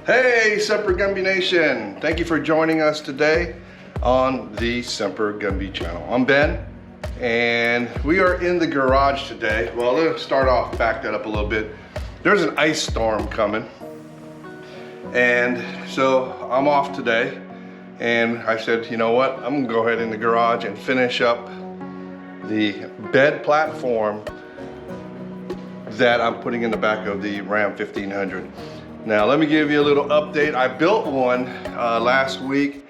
Hey, Semper Gumbie Nation! Thank you for joining us today on the Semper Gumbie channel. I'm Ben, and we are in the garage today. Well, let's start off, back that up a little bit. There's an ice storm coming, and so I'm off today, and I said, you know what? I'm gonna go ahead in the garage and finish up the bed platform that I'm putting in the back of the Ram 1500. Now let me give you a little update. I built one last week,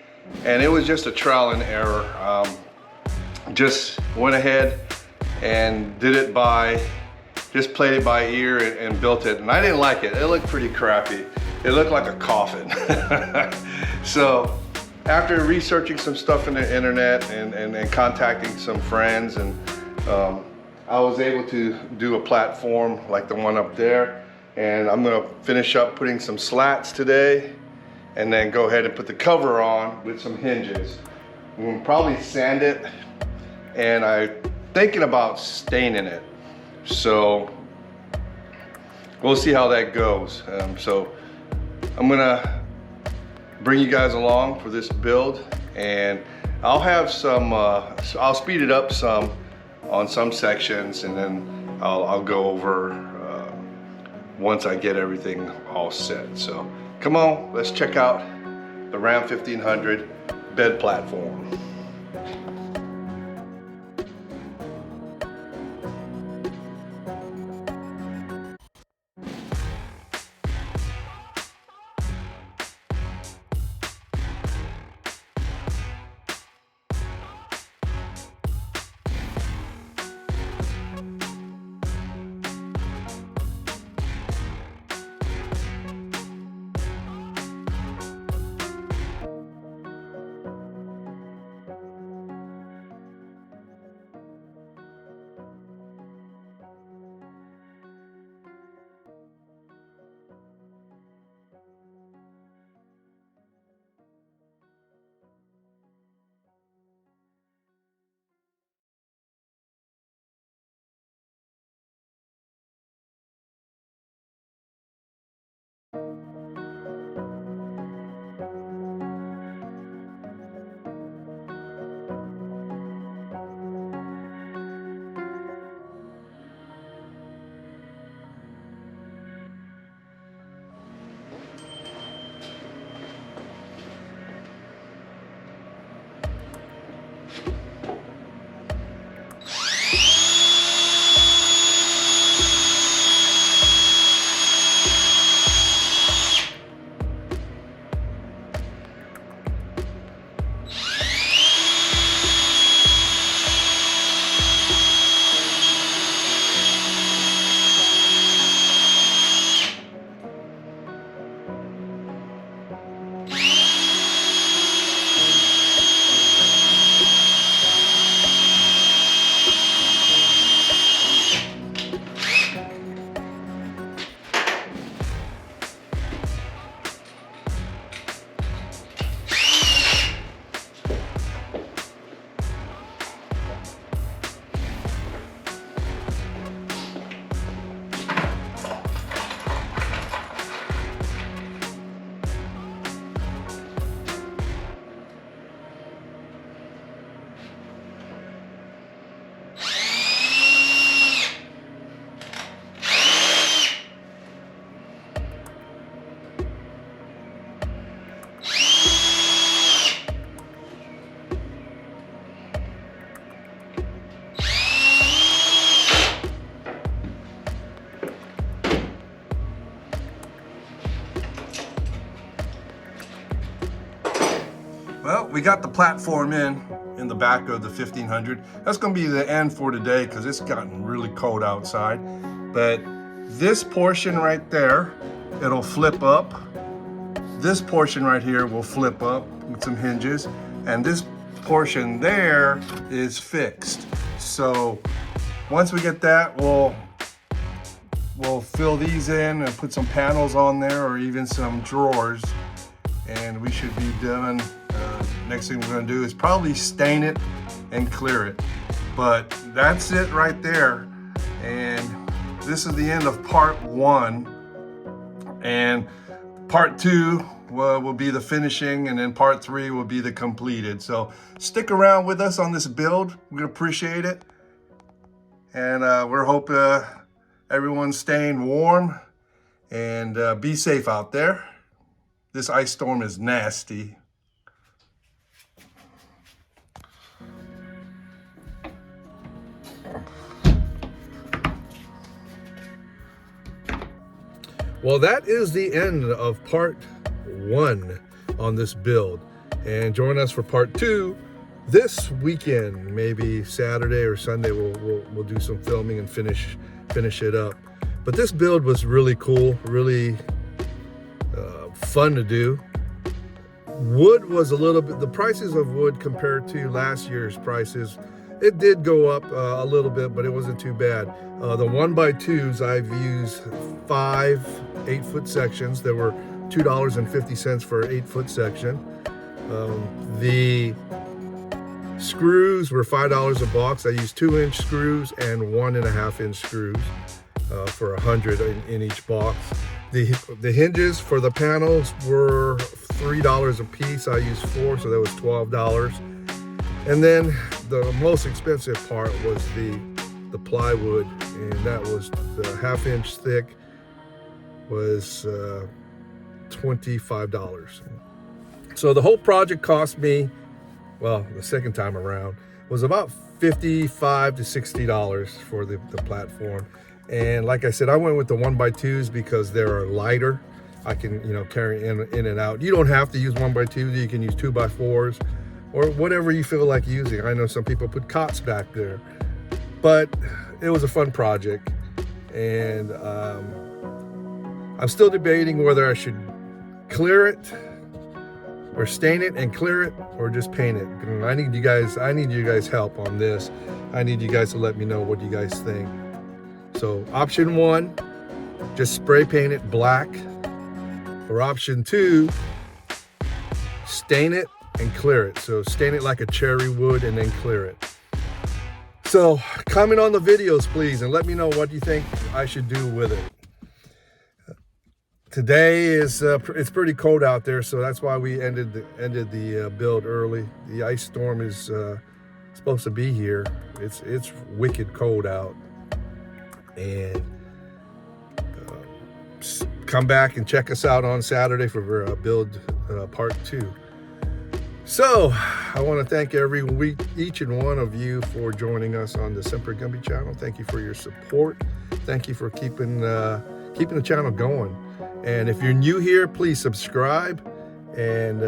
and it was just a trial and error. Just went ahead and did it just played it by ear and built it, and I didn't like it. It looked pretty crappy. It looked like a coffin. So after researching some stuff in the internet and contacting some friends, and I was able to do a platform like the one up there. And I'm gonna finish up putting some slats today and then go ahead and put the cover on with some hinges. I'm gonna probably sand it, and I'm thinking about staining it. So we'll see how that goes. So I'm gonna bring you guys along for this build, and I'll have some, I'll speed it up some on some sections, and then I'll go over once I get everything all set. So come on, let's check out the Ram 1500 bed platform. Well, we got the platform in the back of the 1500. That's gonna be the end for today because it's gotten really cold outside. But this portion right there, it'll flip up. This portion right here will flip up with some hinges. And this portion there is fixed. So once we get that, we'll fill these in and put some panels on there, or even some drawers, and we should be done. Next thing we're going to do is probably stain it and clear it. But that's it right there. And this is the end of part one. And part 2 will be the finishing, and then part 3 will be the completed. So stick around with us on this build. We appreciate it. And we're hoping everyone's staying warm and be safe out there. This ice storm is nasty. Well, that is the end of part 1 on this build. And join us for part 2 this weekend. Maybe Saturday or Sunday we'll do some filming and finish it up. But this build was really cool, really fun to do. Wood was a little bit, the prices of wood compared to last year's prices, it did go up a little bit, but it wasn't too bad. The 1x2s, I've used 5 8-foot sections. There were $2.50 for an 8-foot section. The screws were $5 a box. I used 2-inch screws and 1.5-inch screws for 100 in each box. The hinges for the panels were $3 a piece. I used 4, so that was $12. And then the most expensive part was the plywood, and that was the 1/2-inch thick, was $25. So the whole project cost me, well, the second time around, was about $55 to $60 for the platform. And like I said, I went with the 1x2s because they're lighter. I can, carry in and out. You don't have to use 1x2s. You can use 2x4s or whatever you feel like using. I know some people put cots back there, but it was a fun project. And I'm still debating whether I should clear it or stain it and clear it, or just paint it. I need you guys help on this. I need you guys to let me know what you guys think. So option 1, just spray paint it black. Or option 2, stain it and clear it. So stain it like a cherry wood and then clear it. So comment on the videos, please, and let me know what you think I should do with it. Today is it's pretty cold out there, so that's why we ended the build early. The ice storm is supposed to be here. It's wicked cold out. And come back and check us out on Saturday for build part 2. So I want to thank each and one of you for joining us on the Semper Gumbie channel. Thank you for your support. Thank you for keeping the channel going. And if you're new here, please subscribe and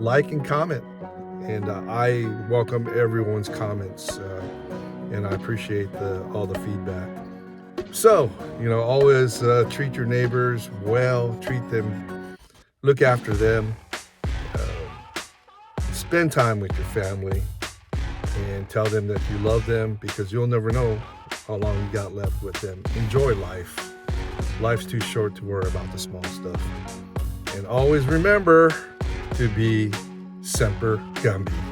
like and comment. And I welcome everyone's comments, and I appreciate all the feedback. So, always treat your neighbors well, treat them, look after them, spend time with your family, and tell them that you love them, because you'll never know how long you got left with them. Enjoy life. Life's too short to worry about the small stuff. And always remember to be Semper Gumbie.